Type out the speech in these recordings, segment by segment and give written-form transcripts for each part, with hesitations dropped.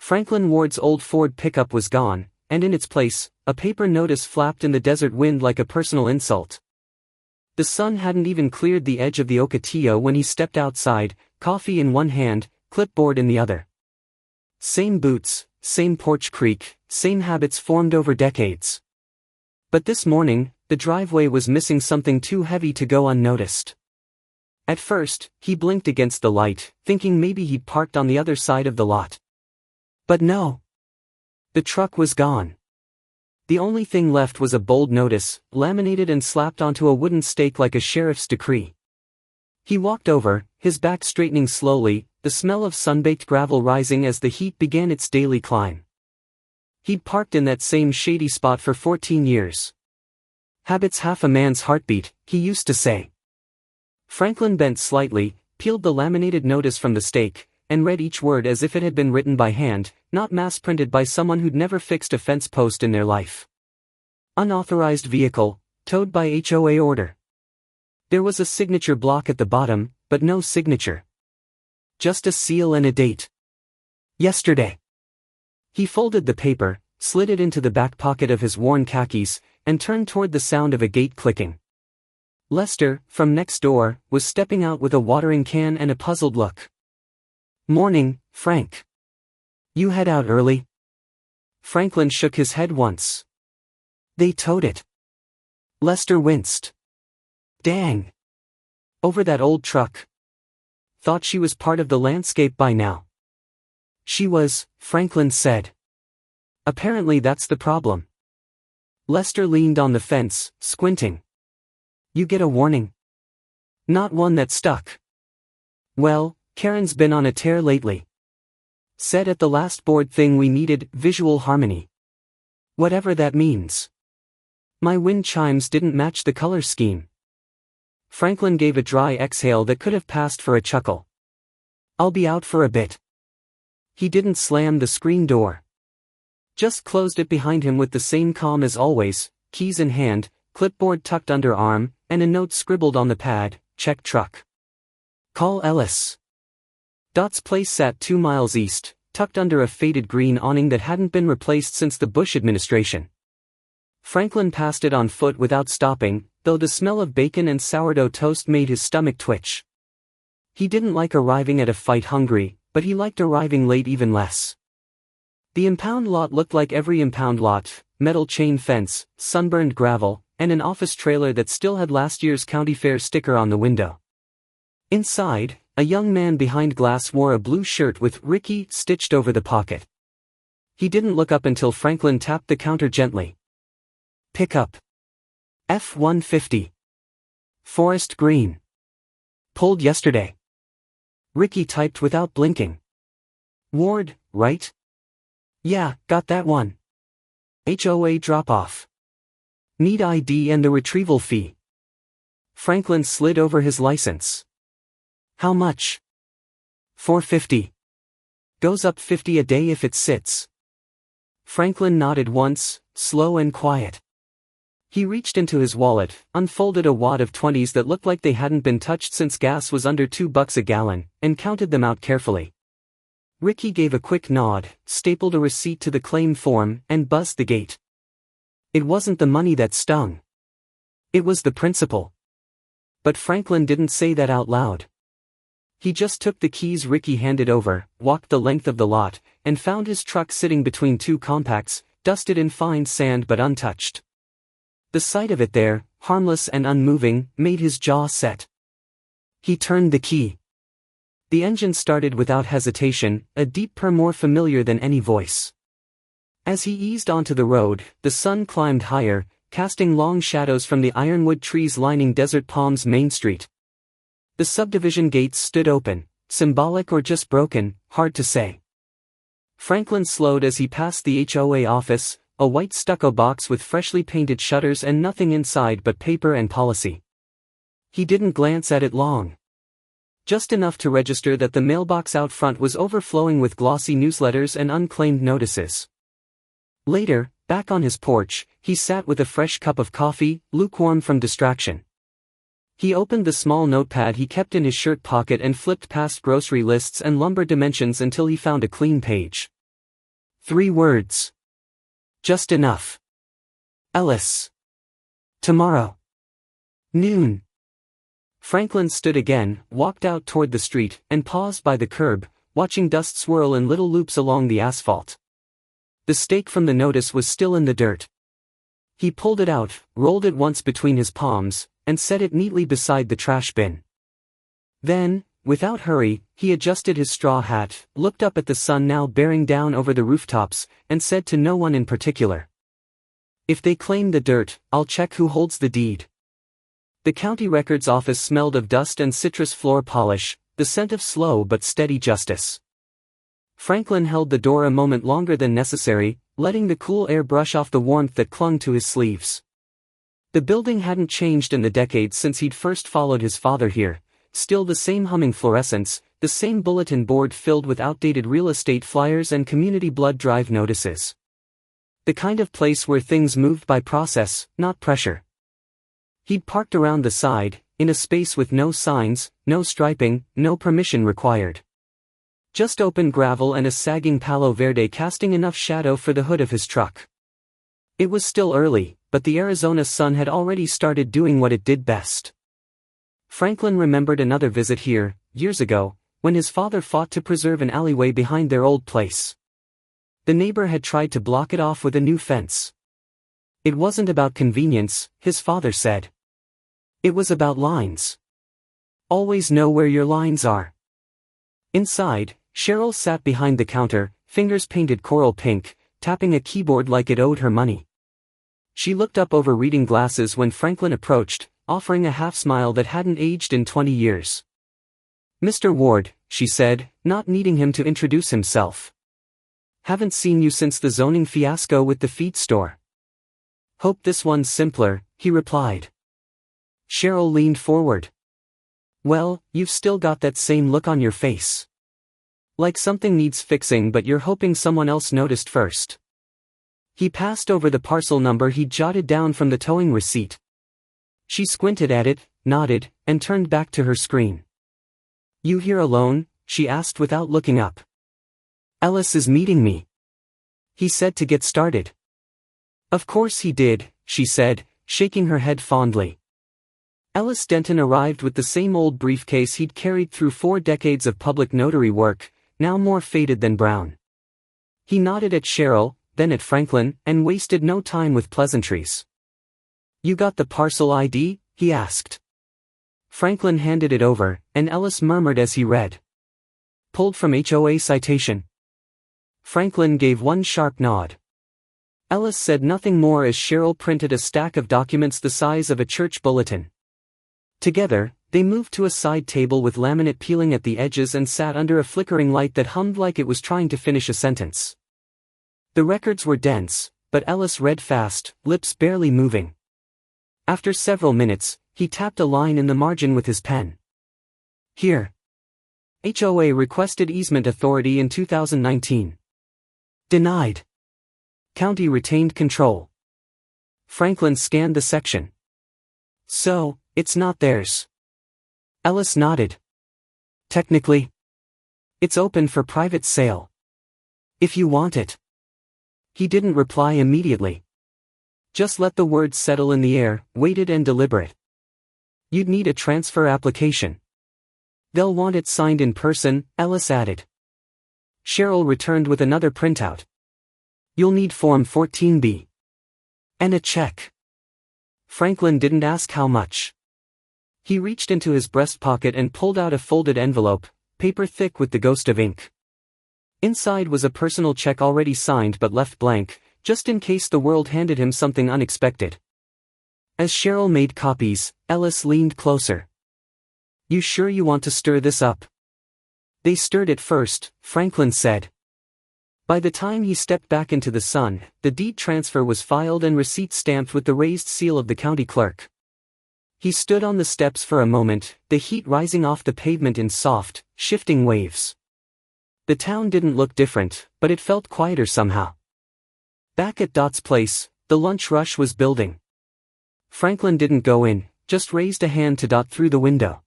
Franklin Ward's old Ford pickup was gone, and in its place, a paper notice flapped in the desert wind like a personal insult. The sun hadn't even cleared the edge of the Ocotillo when he stepped outside, coffee in one hand, clipboard in the other. Same boots, same porch creak, same habits formed over decades. But this morning, the driveway was missing something too heavy to go unnoticed. At first, he blinked against the light, thinking maybe he'd parked on the other side of the lot. But no. The truck was gone. The only thing left was a bold notice, laminated and slapped onto a wooden stake like a sheriff's decree. He walked over, his back straightening slowly, the smell of sun-baked gravel rising as the heat began its daily climb. He'd parked in that same shady spot for 14 years. Habits half a man's heartbeat, he used to say. Franklin bent slightly, peeled the laminated notice from the stake, and read each word as if it had been written by hand, not mass-printed by someone who'd never fixed a fence post in their life. Unauthorized vehicle, towed by HOA order. There was a signature block at the bottom, but no signature. Just a seal and a date. Yesterday. He folded the paper, slid it into the back pocket of his worn khakis, and turned toward the sound of a gate clicking. Lester, from next door, was stepping out with a watering can and a puzzled look. "Morning, Frank. You head out early?" Franklin shook his head once. "They towed it." Lester winced. "Dang. Over that old truck. Thought she was part of the landscape by now." "She was," Franklin said. "Apparently that's the problem." Lester leaned on the fence, squinting. "You get a warning?" "Not one that stuck." "Well, Karen's been on a tear lately. Said at the last board thing we needed visual harmony. Whatever that means. My wind chimes didn't match the color scheme." Franklin gave a dry exhale that could have passed for a chuckle. "I'll be out for a bit." He didn't slam the screen door. Just closed it behind him with the same calm as always, keys in hand, clipboard tucked under arm, and a note scribbled on the pad, "Check truck. Call Ellis." Dot's place sat 2 miles east, tucked under a faded green awning that hadn't been replaced since the Bush administration. Franklin passed it on foot without stopping, though the smell of bacon and sourdough toast made his stomach twitch. He didn't like arriving at a fight hungry, but he liked arriving late even less. The impound lot looked like every impound lot: metal chain fence, sunburned gravel, and an office trailer that still had last year's county fair sticker on the window. Inside, a young man behind glass wore a blue shirt with "Ricky" stitched over the pocket. He didn't look up until Franklin tapped the counter gently. "Pick up. F-150. Forest green. Pulled yesterday." Ricky typed without blinking. "Ward, right?" "Yeah, got that one. HOA drop-off. Need ID and the retrieval fee." Franklin slid over his license. "How much?" $450. Goes up 50 a day if it sits." Franklin nodded once, slow and quiet. He reached into his wallet, unfolded a wad of 20s that looked like they hadn't been touched since gas was under $2 a gallon, and counted them out carefully. Ricky gave a quick nod, stapled a receipt to the claim form, and buzzed the gate. It wasn't the money that stung. It was the principle. But Franklin didn't say that out loud. He just took the keys Ricky handed over, walked the length of the lot, and found his truck sitting between 2 compacts, dusted in fine sand but untouched. The sight of it there, harmless and unmoving, made his jaw set. He turned the key. The engine started without hesitation, a deep purr more familiar than any voice. As he eased onto the road, the sun climbed higher, casting long shadows from the ironwood trees lining Desert Palms Main Street. The subdivision gates stood open, symbolic or just broken, hard to say. Franklin slowed as he passed the HOA office, a white stucco box with freshly painted shutters and nothing inside but paper and policy. He didn't glance at it long. Just enough to register that the mailbox out front was overflowing with glossy newsletters and unclaimed notices. Later, back on his porch, he sat with a fresh cup of coffee, lukewarm from distraction. He opened the small notepad he kept in his shirt pocket and flipped past grocery lists and lumber dimensions until he found a clean page. 3 words. Just enough. Ellis. Tomorrow. Noon. Franklin stood again, walked out toward the street, and paused by the curb, watching dust swirl in little loops along the asphalt. The stake from the notice was still in the dirt. He pulled it out, rolled it once between his palms, and set it neatly beside the trash bin. Then, without hurry, he adjusted his straw hat, looked up at the sun now bearing down over the rooftops, and said to no one in particular, "If they claim the dirt, I'll check who holds the deed." The county records office smelled of dust and citrus floor polish, the scent of slow but steady justice. Franklin held the door a moment longer than necessary, letting the cool air brush off the warmth that clung to his sleeves. The building hadn't changed in the decades since he'd first followed his father here, still the same humming fluorescents, the same bulletin board filled with outdated real estate flyers and community blood drive notices. The kind of place where things moved by process, not pressure. He'd parked around the side, in a space with no signs, no striping, no permission required. Just open gravel and a sagging Palo Verde casting enough shadow for the hood of his truck. It was still early, but the Arizona sun had already started doing what it did best. Franklin remembered another visit here, years ago, when his father fought to preserve an alleyway behind their old place. The neighbor had tried to block it off with a new fence. It wasn't about convenience, his father said. It was about lines. Always know where your lines are. Inside, Cheryl sat behind the counter, fingers painted coral pink, tapping a keyboard like it owed her money. She looked up over reading glasses when Franklin approached, offering a half-smile that hadn't aged in 20 years. "Mr. Ward," she said, not needing him to introduce himself. "Haven't seen you since the zoning fiasco with the feed store." "Hope this one's simpler," he replied. Cheryl leaned forward. "Well, you've still got that same look on your face. Like something needs fixing but you're hoping someone else noticed first." He passed over the parcel number he'd jotted down from the towing receipt. She squinted at it, nodded, and turned back to her screen. "You here alone?" she asked without looking up. "Ellis is meeting me," he said to get started. "Of course he did," she said, shaking her head fondly. Ellis Denton arrived with the same old briefcase he'd carried through 4 decades of public notary work, now more faded than brown. He nodded at Cheryl, then at Franklin, and wasted no time with pleasantries. "You got the parcel ID?" he asked. Franklin handed it over, and Ellis murmured as he read. "Pulled from HOA citation." Franklin gave one sharp nod. Ellis said nothing more as Cheryl printed a stack of documents the size of a church bulletin. Together, they moved to a side table with laminate peeling at the edges and sat under a flickering light that hummed like it was trying to finish a sentence. The records were dense, but Ellis read fast, lips barely moving. After several minutes, he tapped a line in the margin with his pen. "Here. HOA requested easement authority in 2019. Denied. County retained control." Franklin scanned the section. "So, it's not theirs." Ellis nodded. "Technically, it's open for private sale. If you want it." He didn't reply immediately. Just let the words settle in the air, weighted and deliberate. "You'd need a transfer application. They'll want it signed in person," Ellis added. Cheryl returned with another printout. "You'll need Form 14B. And a check." Franklin didn't ask how much. He reached into his breast pocket and pulled out a folded envelope, paper thick with the ghost of ink. Inside was a personal check already signed but left blank, just in case the world handed him something unexpected. As Cheryl made copies, Ellis leaned closer. "You sure you want to stir this up?" "They stirred it first," Franklin said. By the time he stepped back into the sun, the deed transfer was filed and receipt stamped with the raised seal of the county clerk. He stood on the steps for a moment, the heat rising off the pavement in soft, shifting waves. The town didn't look different, but it felt quieter somehow. Back at Dot's place, the lunch rush was building. Franklin didn't go in, just raised a hand to Dot through the window.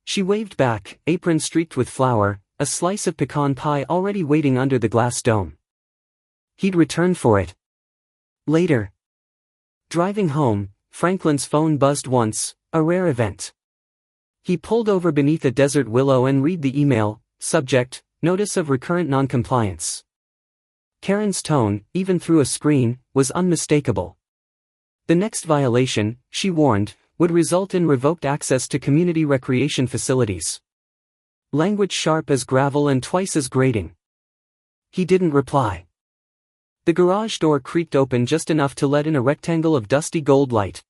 She waved back, apron streaked with flour, a slice of pecan pie already waiting under the glass dome. He'd return for it. Later. Driving home, Franklin's phone buzzed once, a rare event. He pulled over beneath a desert willow and read the email, subject, notice of recurrent noncompliance. Karen's tone, even through a screen, was unmistakable. The next violation, she warned, would result in revoked access to community recreation facilities. Language sharp as gravel and twice as grating. He didn't reply. The garage door creaked open just enough to let in a rectangle of dusty gold light.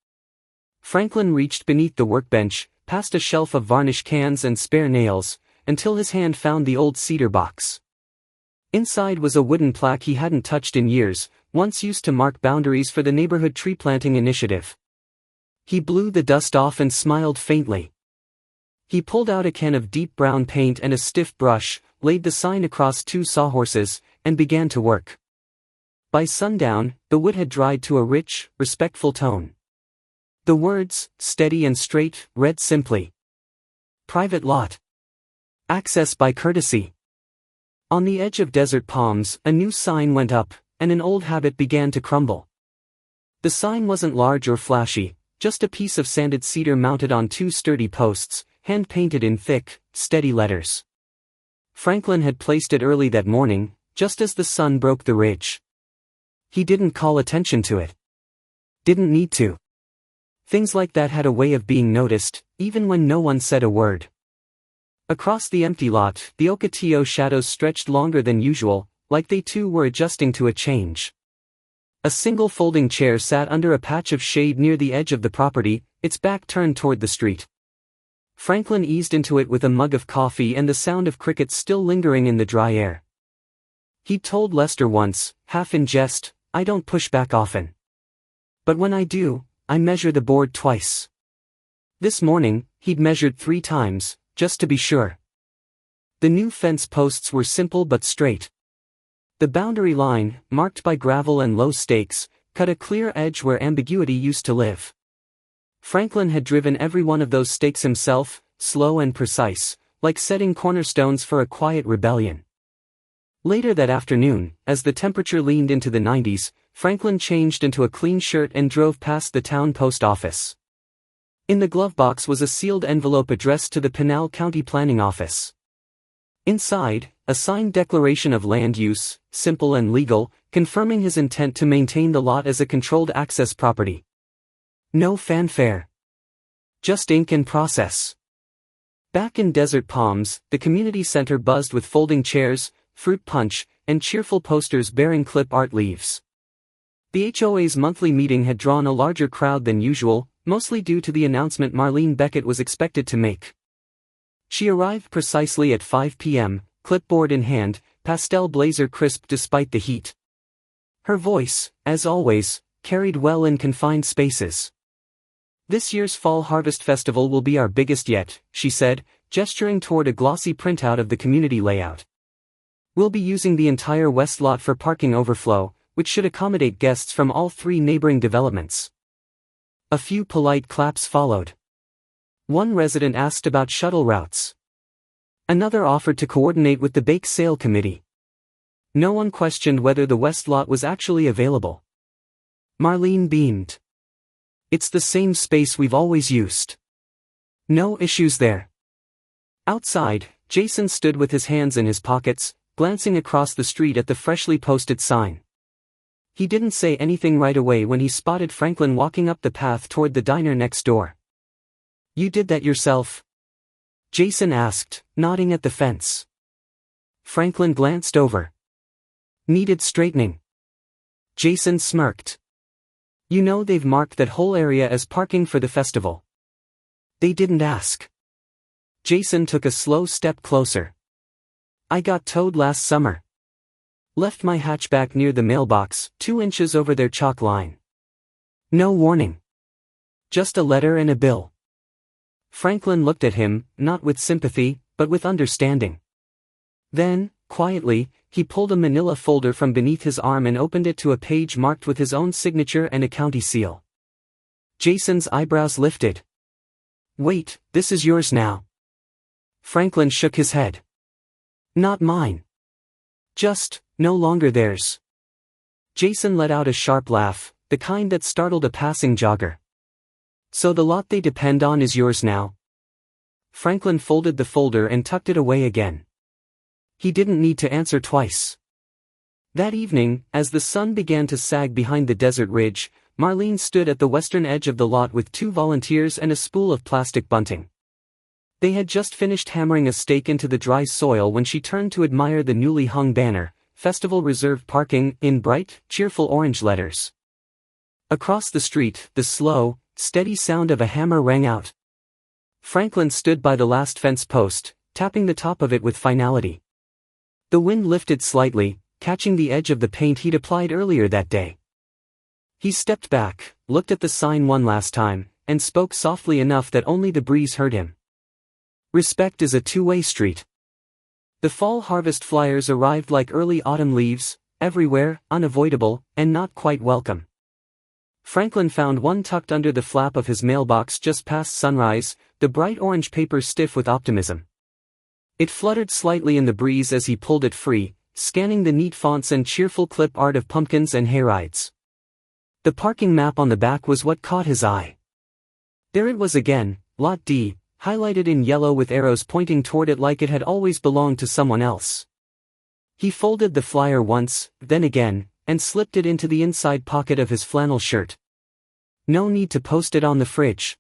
Franklin reached beneath the workbench, past a shelf of varnish cans and spare nails, until his hand found the old cedar box. Inside was a wooden plaque he hadn't touched in years, once used to mark boundaries for the neighborhood tree planting initiative. He blew the dust off and smiled faintly. He pulled out a can of deep brown paint and a stiff brush, laid the sign across 2 sawhorses, and began to work. By sundown, the wood had dried to a rich, respectful tone. The words, steady and straight, read simply. Private lot. Access by courtesy. On the edge of desert palms, a new sign went up, and an old habit began to crumble. The sign wasn't large or flashy, just a piece of sanded cedar mounted on 2 sturdy posts, hand-painted in thick, steady letters. Franklin had placed it early that morning, just as the sun broke the ridge. He didn't call attention to it. Didn't need to. Things like that had a way of being noticed, even when no one said a word. Across the empty lot, the Ocotillo shadows stretched longer than usual, like they too were adjusting to a change. A single folding chair sat under a patch of shade near the edge of the property, its back turned toward the street. Franklin eased into it with a mug of coffee and the sound of crickets still lingering in the dry air. He'd told Lester once, half in jest, I don't push back often. But when I do, I measure the board twice. This morning, he'd measured 3 times, just to be sure. The new fence posts were simple but straight. The boundary line, marked by gravel and low stakes, cut a clear edge where ambiguity used to live. Franklin had driven every one of those stakes himself, slow and precise, like setting cornerstones for a quiet rebellion. Later that afternoon, as the temperature leaned into the 90s, Franklin changed into a clean shirt and drove past the town post office. In the glove box was a sealed envelope addressed to the Pinal County Planning Office. Inside, a signed declaration of land use, simple and legal, confirming his intent to maintain the lot as a controlled access property. No fanfare. Just ink and process. Back in Desert Palms, the community center buzzed with folding chairs, fruit punch, and cheerful posters bearing clip art leaves. The HOA's monthly meeting had drawn a larger crowd than usual, mostly due to the announcement Marlene Beckett was expected to make. She arrived precisely at 5 p.m., clipboard in hand, pastel blazer crisp despite the heat. Her voice, as always, carried well in confined spaces. This year's Fall Harvest Festival will be our biggest yet, she said, gesturing toward a glossy printout of the community layout. We'll be using the entire west lot for parking overflow, which should accommodate guests from all 3 neighboring developments. A few polite claps followed. One resident asked about shuttle routes. Another offered to coordinate with the bake sale committee. No one questioned whether the west lot was actually available. Marlene beamed. It's the same space we've always used. No issues there. Outside, Jason stood with his hands in his pockets, glancing across the street at the freshly posted sign. He didn't say anything right away when he spotted Franklin walking up the path toward the diner next door. You did that yourself? Jason asked, nodding at the fence. Franklin glanced over. Needed straightening. Jason smirked. You know they've marked that whole area as parking for the festival. They didn't ask. Jason took a slow step closer. I got towed last summer. Left my hatchback near the mailbox, 2 inches over their chalk line. No warning. Just a letter and a bill. Franklin looked at him, not with sympathy, but with understanding. Then, quietly, he pulled a manila folder from beneath his arm and opened it to a page marked with his own signature and a county seal. Jason's eyebrows lifted. Wait, this is yours now. Franklin shook his head. Not mine. Just, no longer theirs. Jason let out a sharp laugh, the kind that startled a passing jogger. So the lot they depend on is yours now? Franklin folded the folder and tucked it away again. He didn't need to answer twice. That evening, as the sun began to sag behind the desert ridge, Marlene stood at the western edge of the lot with 2 volunteers and a spool of plastic bunting. They had just finished hammering a stake into the dry soil when she turned to admire the newly hung banner, "Festival Reserved Parking," in bright, cheerful orange letters. Across the street, the slow, steady sound of a hammer rang out. Franklin stood by the last fence post, tapping the top of it with finality. The wind lifted slightly, catching the edge of the paint he'd applied earlier that day. He stepped back, looked at the sign one last time, and spoke softly enough that only the breeze heard him. Respect is a two-way street. The fall harvest flyers arrived like early autumn leaves, everywhere, unavoidable, and not quite welcome. Franklin found one tucked under the flap of his mailbox just past sunrise, the bright orange paper stiff with optimism. It fluttered slightly in the breeze as he pulled it free, scanning the neat fonts and cheerful clip art of pumpkins and hayrides. The parking map on the back was what caught his eye. There it was again, Lot D, highlighted in yellow with arrows pointing toward it like it had always belonged to someone else. He folded the flyer once, then again, and slipped it into the inside pocket of his flannel shirt. No need to post it on the fridge.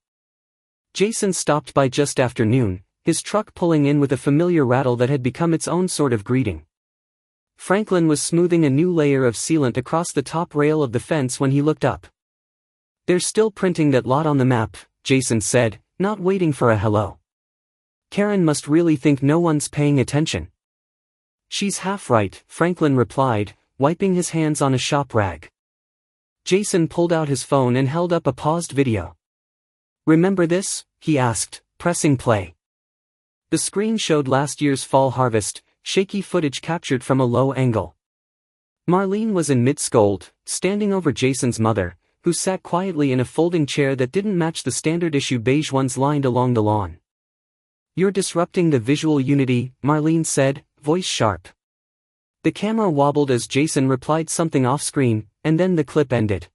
Jason stopped by just after noon, his truck pulling in with a familiar rattle that had become its own sort of greeting. Franklin was smoothing a new layer of sealant across the top rail of the fence when he looked up. "They're still printing that lot on the map," Jason said, not waiting for a hello. "Karen must really think no one's paying attention." "She's half right," Franklin replied, wiping his hands on a shop rag. Jason pulled out his phone and held up a paused video. "Remember this?" he asked, pressing play. The screen showed last year's fall harvest, shaky footage captured from a low angle. Marlene was in mid-scold, standing over Jason's mother, who sat quietly in a folding chair that didn't match the standard-issue beige ones lined along the lawn. "You're disrupting the visual unity," Marlene said, voice sharp. The camera wobbled as Jason replied something off-screen, and then the clip ended.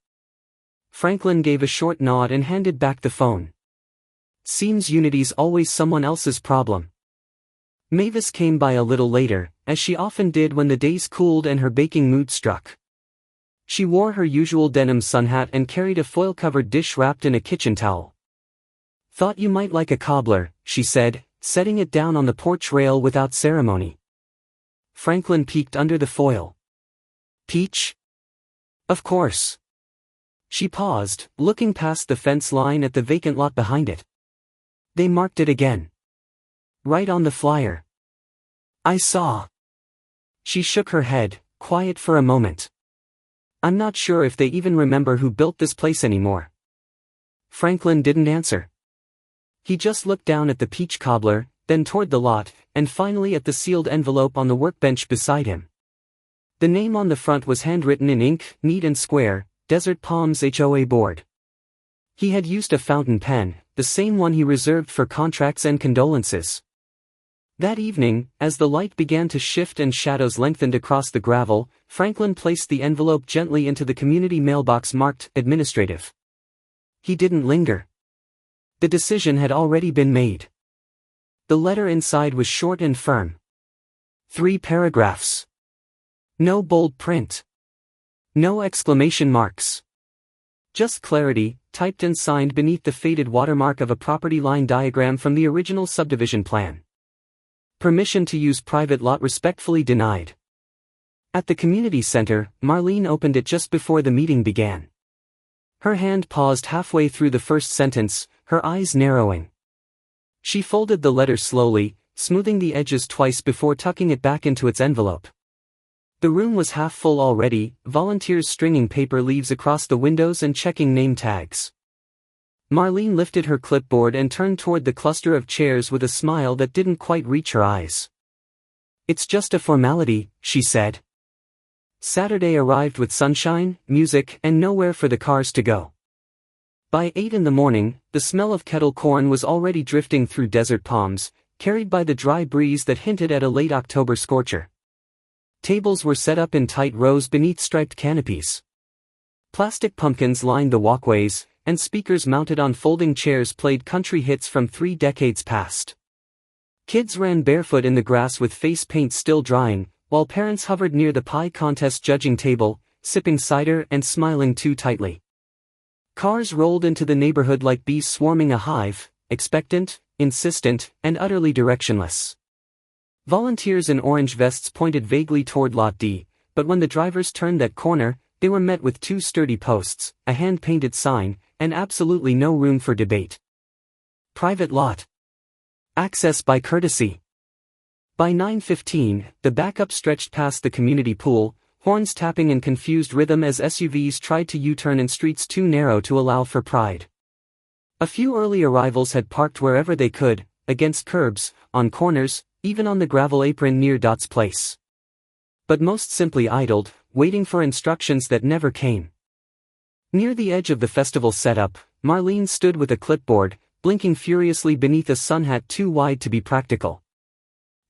Franklin gave a short nod and handed back the phone. "Seems unity's always someone else's problem." Mavis came by a little later, as she often did when the days cooled and her baking mood struck. She wore her usual denim sun hat and carried a foil-covered dish wrapped in a kitchen towel. "Thought you might like a cobbler," she said, setting it down on the porch rail without ceremony. Franklin peeked under the foil. "Peach?" "Of course." She paused, looking past the fence line at the vacant lot behind it. "They marked it again. Right on the flyer." "I saw." She shook her head, quiet for a moment. "I'm not sure if they even remember who built this place anymore." Franklin didn't answer. He just looked down at the peach cobbler, then toward the lot, and finally at the sealed envelope on the workbench beside him. The name on the front was handwritten in ink, neat and square, Desert Palms HOA Board. He had used a fountain pen, the same one he reserved for contracts and condolences. That evening, as the light began to shift and shadows lengthened across the gravel, Franklin placed the envelope gently into the community mailbox marked administrative. He didn't linger. The decision had already been made. The letter inside was short and firm. 3 paragraphs. No bold print. No exclamation marks. Just clarity, typed and signed beneath the faded watermark of a property line diagram from the original subdivision plan. Permission to use private lot respectfully denied. At the community center, Marlene opened it just before the meeting began. Her hand paused halfway through the first sentence, her eyes narrowing. She folded the letter slowly, smoothing the edges twice before tucking it back into its envelope. The room was half full already, volunteers stringing paper leaves across the windows and checking name tags. Marlene lifted her clipboard and turned toward the cluster of chairs with a smile that didn't quite reach her eyes. "It's just a formality," she said. Saturday arrived with sunshine, music, and nowhere for the cars to go. By 8 in the morning, the smell of kettle corn was already drifting through Desert Palms, carried by the dry breeze that hinted at a late October scorcher. Tables were set up in tight rows beneath striped canopies. Plastic pumpkins lined the walkways, and speakers mounted on folding chairs played country hits from 3 decades past. Kids ran barefoot in the grass with face paint still drying, while parents hovered near the pie contest judging table, sipping cider and smiling too tightly. Cars rolled into the neighborhood like bees swarming a hive, expectant, insistent, and utterly directionless. Volunteers in orange vests pointed vaguely toward Lot D, but when the drivers turned that corner, they were met with 2 sturdy posts, a hand-painted sign, and absolutely no room for debate. Private lot. Access by courtesy. By 9:15, the backup stretched past the community pool, horns tapping in confused rhythm as SUVs tried to U-turn in streets too narrow to allow for pride. A few early arrivals had parked wherever they could, against curbs, on corners, even on the gravel apron near Dot's place. But most simply idled, waiting for instructions that never came. Near the edge of the festival setup, Marlene stood with a clipboard, blinking furiously beneath a sun hat too wide to be practical.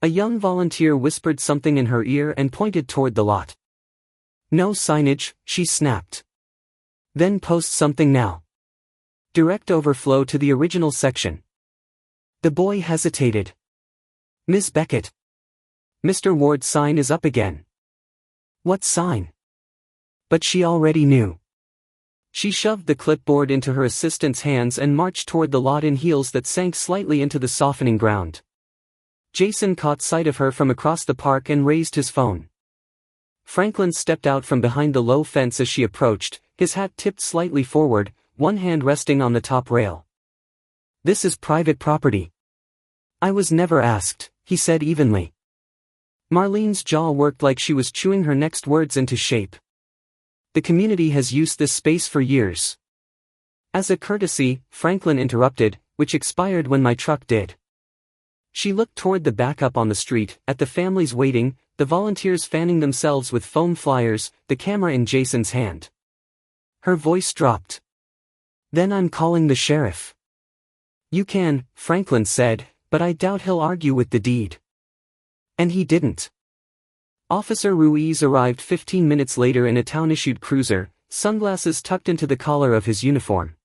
A young volunteer whispered something in her ear and pointed toward the lot. "No signage," she snapped. "Then post something now. Direct overflow to the original section." The boy hesitated. "Miss Beckett. Mr. Ward's sign is up again." "What sign?" But she already knew. She shoved the clipboard into her assistant's hands and marched toward the lot in heels that sank slightly into the softening ground. Jason caught sight of her from across the park and raised his phone. Franklin stepped out from behind the low fence as she approached, his hat tipped slightly forward, one hand resting on the top rail. "This is private property." "I was never asked," he said evenly. Marlene's jaw worked like she was chewing her next words into shape. "The community has used this space for years." "As a courtesy," Franklin interrupted, "which expired when my truck did." She looked toward the backup on the street, at the families waiting, the volunteers fanning themselves with foam flyers, the camera in Jason's hand. Her voice dropped. "Then I'm calling the sheriff." "You can," Franklin said, "but I doubt he'll argue with the deed." And he didn't. Officer Ruiz arrived 15 minutes later in a town-issued cruiser, sunglasses tucked into the collar of his uniform.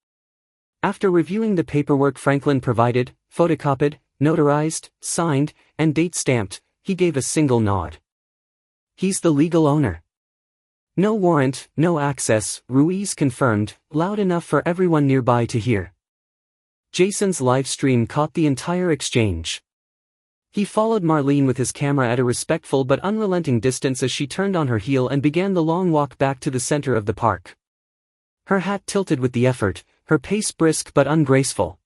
After reviewing the paperwork Franklin provided, photocopied, notarized, signed, and date-stamped, he gave a single nod. "He's the legal owner." "No warrant, no access," Ruiz confirmed, loud enough for everyone nearby to hear. Jason's live stream caught the entire exchange. He followed Marlene with his camera at a respectful but unrelenting distance as she turned on her heel and began the long walk back to the center of the park. Her hat tilted with the effort, her pace brisk but ungraceful.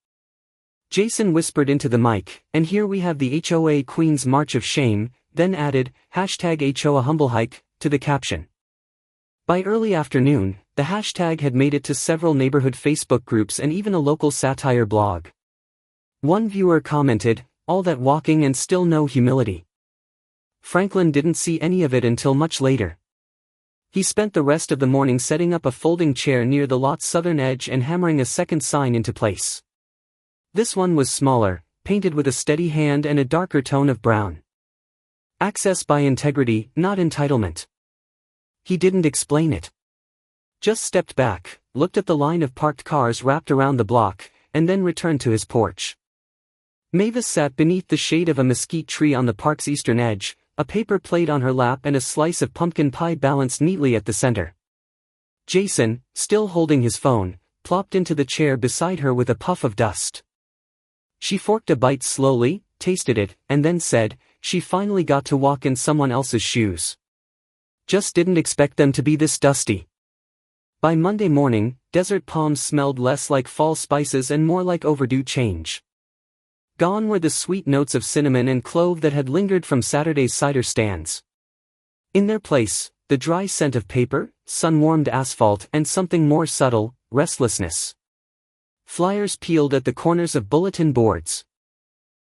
Jason whispered into the mic, "And here we have the HOA Queen's March of Shame," then added, #HOA Humble Hike, to the caption. By early afternoon, the hashtag had made it to several neighborhood Facebook groups and even a local satire blog. One viewer commented, "All that walking and still no humility." Franklin didn't see any of it until much later. He spent the rest of the morning setting up a folding chair near the lot's southern edge and hammering a second sign into place. This one was smaller, painted with a steady hand and a darker tone of brown. "Access by integrity, not entitlement." He didn't explain it. Just stepped back, looked at the line of parked cars wrapped around the block, and then returned to his porch. Mavis sat beneath the shade of a mesquite tree on the park's eastern edge, a paper plate on her lap and a slice of pumpkin pie balanced neatly at the center. Jason, still holding his phone, plopped into the chair beside her with a puff of dust. She forked a bite slowly, tasted it, and then said, she finally got to walk in someone else's shoes. Just didn't expect them to be this dusty. By Monday morning, desert palms smelled less like fall spices and more like overdue change. Gone were the sweet notes of cinnamon and clove that had lingered from Saturday's cider stands. In their place, the dry scent of paper, sun-warmed asphalt and something more subtle, restlessness. Flyers peeled at the corners of bulletin boards.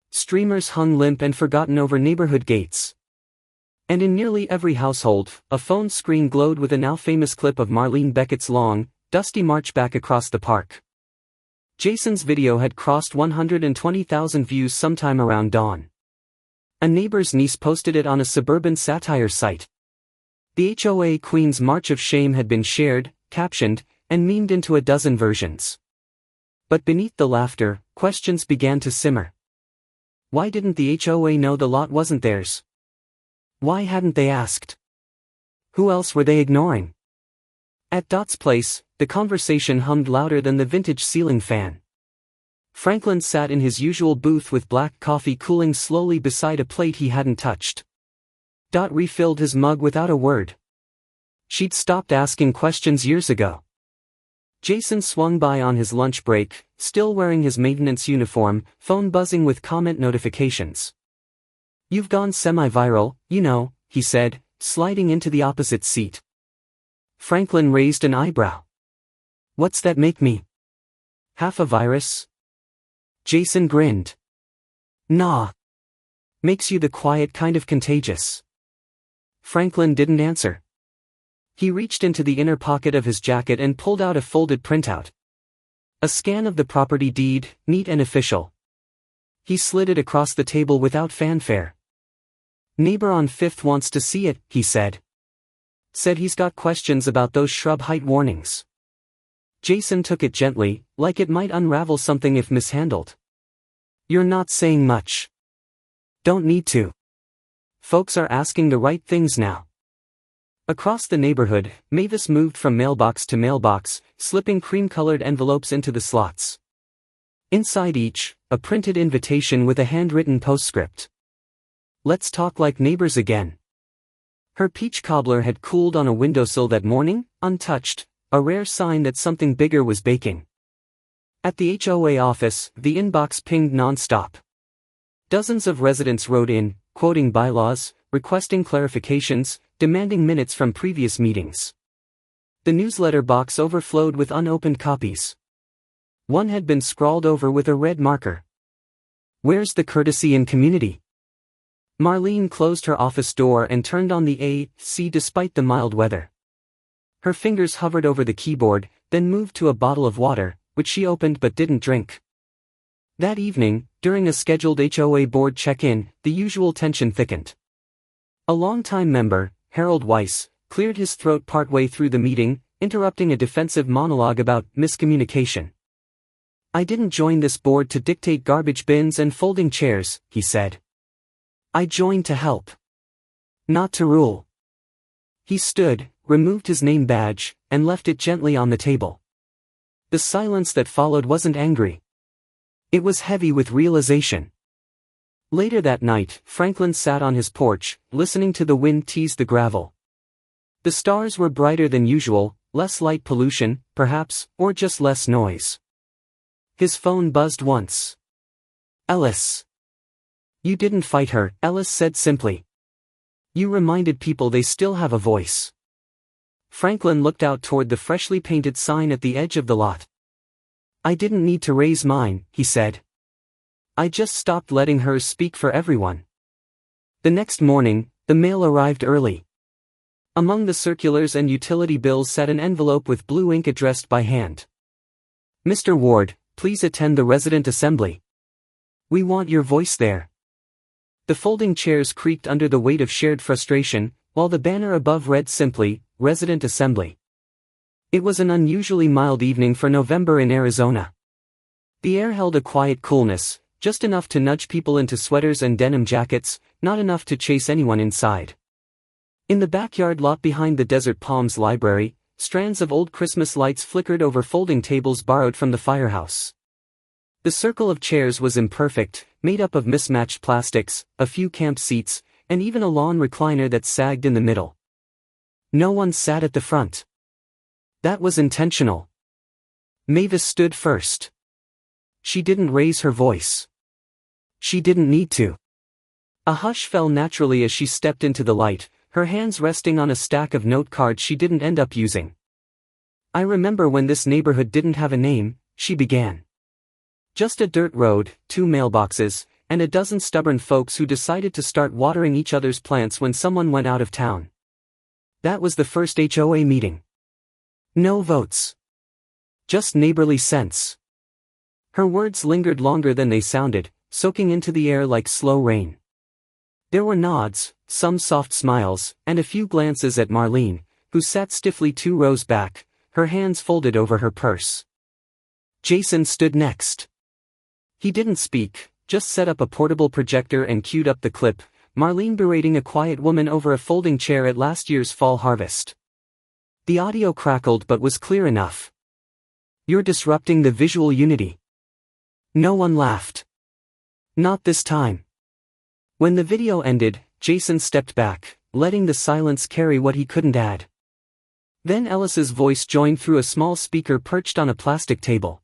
Streamers hung limp and forgotten over neighborhood gates. And in nearly every household, a phone screen glowed with a now-famous clip of Marlene Beckett's long, dusty march back across the park. Jason's video had crossed 120,000 views sometime around dawn. A neighbor's niece posted it on a suburban satire site. The HOA Queen's March of Shame had been shared, captioned, and memed into a dozen versions. But beneath the laughter, questions began to simmer. Why didn't the HOA know the lot wasn't theirs? Why hadn't they asked? Who else were they ignoring? At Dot's place, the conversation hummed louder than the vintage ceiling fan. Franklin sat in his usual booth with black coffee cooling slowly beside a plate he hadn't touched. Dot refilled his mug without a word. She'd stopped asking questions years ago. Jason swung by on his lunch break, still wearing his maintenance uniform, phone buzzing with comment notifications. "You've gone semi-viral, you know," he said, sliding into the opposite seat. Franklin raised an eyebrow. "What's that make me? Half a virus?" Jason grinned. "Nah. Makes you the quiet kind of contagious." Franklin didn't answer. He reached into the inner pocket of his jacket and pulled out a folded printout. A scan of the property deed, neat and official. He slid it across the table without fanfare. "Neighbor on 5th wants to see it," he said. "Said he's got questions about those shrub height warnings." Jason took it gently, like it might unravel something if mishandled. "You're not saying much. Don't need to. Folks are asking the right things now." Across the neighborhood, Mavis moved from mailbox to mailbox, slipping cream-colored envelopes into the slots. Inside each, a printed invitation with a handwritten postscript. "Let's talk like neighbors again." Her peach cobbler had cooled on a windowsill that morning, untouched, a rare sign that something bigger was baking. At the HOA office, the inbox pinged non-stop. Dozens of residents wrote in, quoting bylaws, requesting clarifications, demanding minutes from previous meetings. The newsletter box overflowed with unopened copies. One had been scrawled over with a red marker. "Where's the courtesy in community?" Marlene closed her office door and turned on the AC despite the mild weather. Her fingers hovered over the keyboard, then moved to a bottle of water, which she opened but didn't drink. That evening, during a scheduled HOA board check-in, the usual tension thickened. A longtime member, Harold Weiss, cleared his throat partway through the meeting, interrupting a defensive monologue about miscommunication. "I didn't join this board to dictate garbage bins and folding chairs," he said. "I joined to help. Not to rule." He stood, removed his name badge, and left it gently on the table. The silence that followed wasn't angry. It was heavy with realization. Later that night, Franklin sat on his porch, listening to the wind tease the gravel. The stars were brighter than usual, less light pollution, perhaps, or just less noise. His phone buzzed once. "Ellis." "You didn't fight her," Ellis said simply. "You reminded people they still have a voice." Franklin looked out toward the freshly painted sign at the edge of the lot. "I didn't need to raise mine," he said. "I just stopped letting hers speak for everyone." The next morning, the mail arrived early. Among the circulars and utility bills sat an envelope with blue ink addressed by hand. "Mr. Ward, please attend the resident assembly. We want your voice there." The folding chairs creaked under the weight of shared frustration, while the banner above read simply, "Resident Assembly." It was an unusually mild evening for November in Arizona. The air held a quiet coolness, just enough to nudge people into sweaters and denim jackets, not enough to chase anyone inside. In the backyard lot behind the Desert Palms Library, strands of old Christmas lights flickered over folding tables borrowed from the firehouse. The circle of chairs was imperfect, made up of mismatched plastics, a few camp seats, and even a lawn recliner that sagged in the middle. No one sat at the front. That was intentional. Mavis stood first. She didn't raise her voice. She didn't need to. A hush fell naturally as she stepped into the light, her hands resting on a stack of note cards she didn't end up using. "I remember when this neighborhood didn't have a name," she began. "Just a dirt road, 2 mailboxes, and a dozen stubborn folks who decided to start watering each other's plants when someone went out of town. That was the first HOA meeting. No votes. Just neighborly sense." Her words lingered longer than they sounded, soaking into the air like slow rain. There were nods, Some soft smiles, and a few glances at Marlene, who sat stiffly 2 rows back, her hands folded over her purse. Jason stood next. He didn't speak, just set up a portable projector and queued up the clip, Marlene berating a quiet woman over a folding chair at last year's fall harvest. The audio crackled but was clear enough. "You're disrupting the visual unity." No one laughed. Not this time. When the video ended, Jason stepped back, letting the silence carry what he couldn't add. Then Ellis's voice joined through a small speaker perched on a plastic table.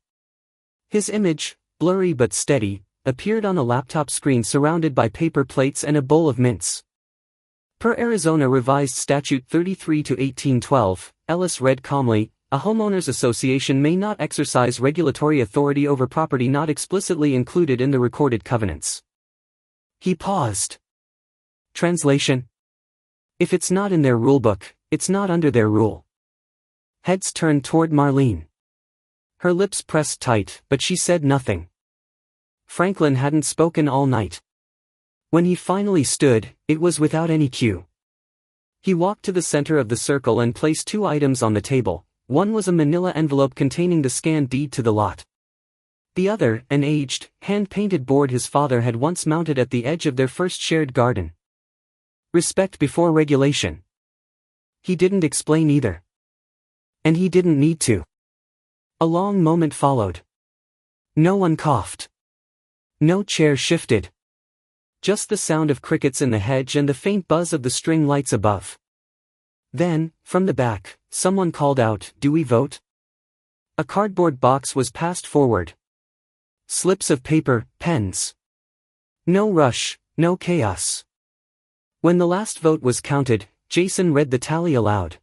His image, blurry but steady, appeared on a laptop screen surrounded by paper plates and a bowl of mints. Per Arizona Revised Statute 33-1812, Ellis read calmly, "A homeowners association may not exercise regulatory authority over property not explicitly included in the recorded covenants." He paused. Translation: if it's not in their rulebook, it's not under their rule. Heads turned toward Marlene. Her lips pressed tight, but she said nothing. Franklin hadn't spoken all night. When he finally stood, it was without any cue. He walked to the center of the circle and placed 2 items on the table. One was a manila envelope containing the scanned deed to the lot. The other, an aged, hand-painted board his father had once mounted at the edge of their first shared garden. Respect before regulation. He didn't explain either. And he didn't need to. A long moment followed. No one coughed. No chair shifted. Just the sound of crickets in the hedge and the faint buzz of the string lights above. Then, from the back, someone called out, "Do we vote?" A cardboard box was passed forward. Slips of paper, pens. No rush, no chaos. When the last vote was counted, Jason read the tally aloud.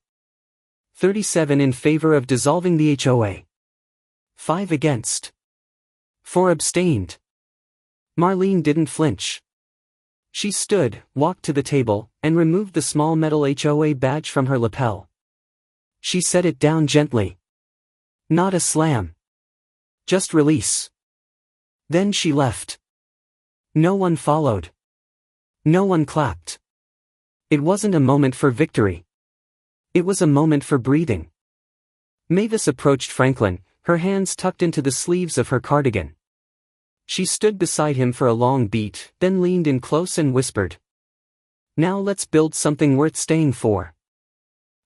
37 in favor of dissolving the HOA. 5 against. 4 abstained. Marlene didn't flinch. She stood, walked to the table, and removed the small metal HOA badge from her lapel. She set it down gently. Not a slam. Just release. Then she left. No one followed. No one clapped. It wasn't a moment for victory. It was a moment for breathing. Mavis approached Franklin, her hands tucked into the sleeves of her cardigan. She stood beside him for a long beat, then leaned in close and whispered, "Now let's build something worth staying for."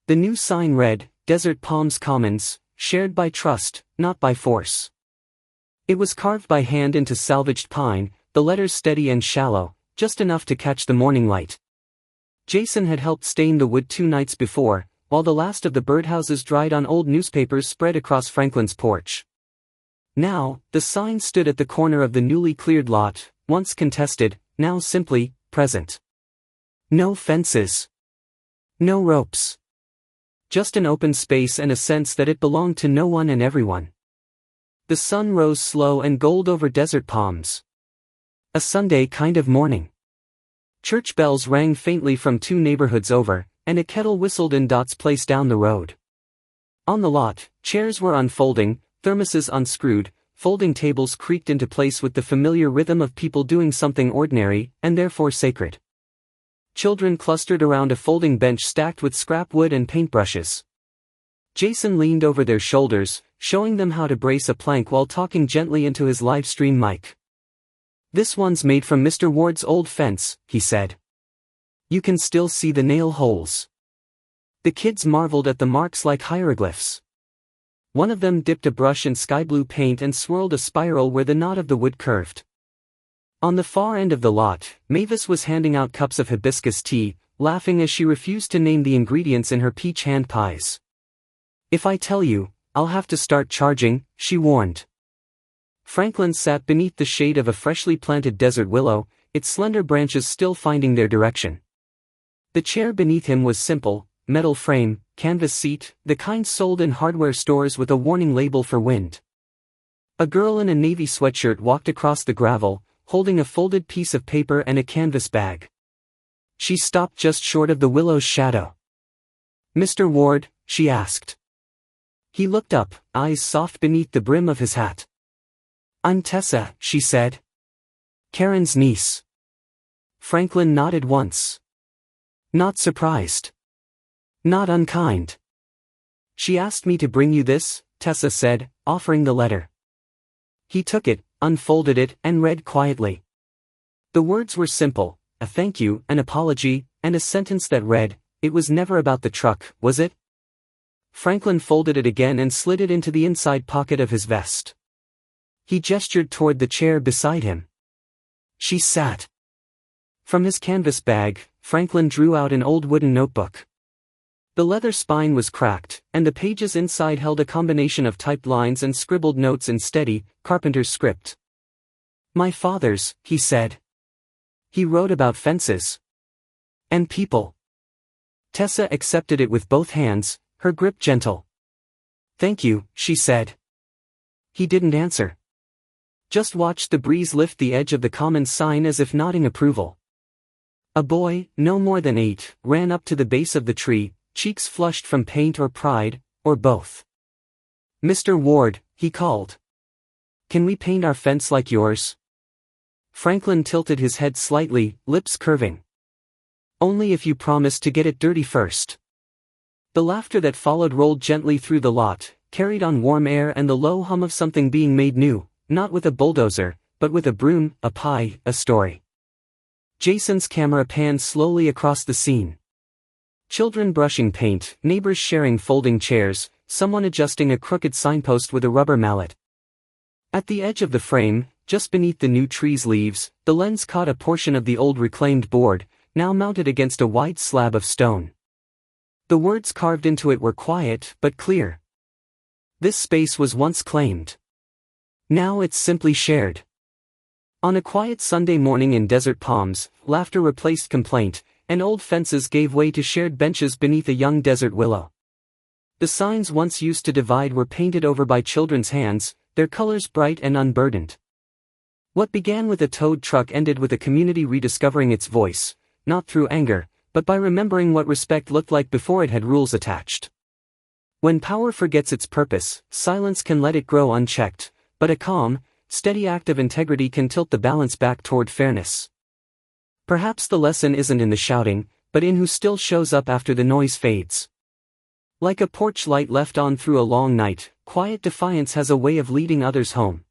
The new sign read, "Desert Palms Commons, shared by trust, not by force." It was carved by hand into salvaged pine, the letters steady and shallow, just enough to catch the morning light. Jason had helped stain the wood 2 nights before, while the last of the birdhouses dried on old newspapers spread across Franklin's porch. Now, the sign stood at the corner of the newly cleared lot, once contested, now simply, present. No fences. No ropes. Just an open space and a sense that it belonged to no one and everyone. The sun rose slow and gold over desert palms. A Sunday kind of morning. Church bells rang faintly from 2 neighborhoods over, and a kettle whistled in Dot's place down the road. On the lot, chairs were unfolding, thermoses unscrewed, folding tables creaked into place with the familiar rhythm of people doing something ordinary, and therefore sacred. Children clustered around a folding bench stacked with scrap wood and paintbrushes. Jason leaned over their shoulders, showing them how to brace a plank while talking gently into his live stream mic. "This one's made from Mr. Ward's old fence," he said. "You can still see the nail holes." The kids marveled at the marks like hieroglyphs. One of them dipped a brush in sky blue paint and swirled a spiral where the knot of the wood curved. On the far end of the lot, Mavis was handing out cups of hibiscus tea, laughing as she refused to name the ingredients in her peach hand pies. "If I tell you, I'll have to start charging," she warned. Franklin sat beneath the shade of a freshly planted desert willow, its slender branches still finding their direction. The chair beneath him was simple, metal frame, canvas seat, the kind sold in hardware stores with a warning label for wind. A girl in a navy sweatshirt walked across the gravel, holding a folded piece of paper and a canvas bag. She stopped just short of the willow's shadow. "Mr. Ward?" she asked. He looked up, eyes soft beneath the brim of his hat. "I'm Tessa," she said. "Karen's niece." Franklin nodded once. Not surprised. Not unkind. She asked me to bring you this, Tessa said, offering the letter. He took it, unfolded it, and read quietly. The words were simple, a thank you, an apology, and a sentence that read, "It was never about the truck, was it?" Franklin folded it again and slid it into the inside pocket of his vest. He gestured toward the chair beside him. She sat. From his canvas bag, Franklin drew out an old wooden notebook. The leather spine was cracked, and the pages inside held a combination of typed lines and scribbled notes in steady, carpenter's script. "My father's," he said. "He wrote about fences. And people." Tessa accepted it with both hands, her grip gentle. "Thank you," she said. He didn't answer. Just watched the breeze lift the edge of the common sign as if nodding approval. A boy, no more than 8, ran up to the base of the tree, cheeks flushed from paint or pride, or both. "Mr. Ward," he called. "Can we paint our fence like yours?" Franklin tilted his head slightly, lips curving. "Only if you promise to get it dirty first." The laughter that followed rolled gently through the lot, carried on warm air and the low hum of something being made new, not with a bulldozer, but with a broom, a pie, a story. Jason's camera panned slowly across the scene. Children brushing paint, neighbors sharing folding chairs, someone adjusting a crooked signpost with a rubber mallet. At the edge of the frame, just beneath the new tree's leaves, the lens caught a portion of the old reclaimed board, now mounted against a white slab of stone. The words carved into it were quiet but clear. This space was once claimed. Now it's simply shared. On a quiet Sunday morning in Desert Palms, laughter replaced complaint, and old fences gave way to shared benches beneath a young desert willow. The signs once used to divide were painted over by children's hands, their colors bright and unburdened. What began with a towed truck ended with a community rediscovering its voice, not through anger, but by remembering what respect looked like before it had rules attached. When power forgets its purpose, silence can let it grow unchecked, but a calm, steady act of integrity can tilt the balance back toward fairness. Perhaps the lesson isn't in the shouting, but in who still shows up after the noise fades. Like a porch light left on through a long night, quiet defiance has a way of leading others home.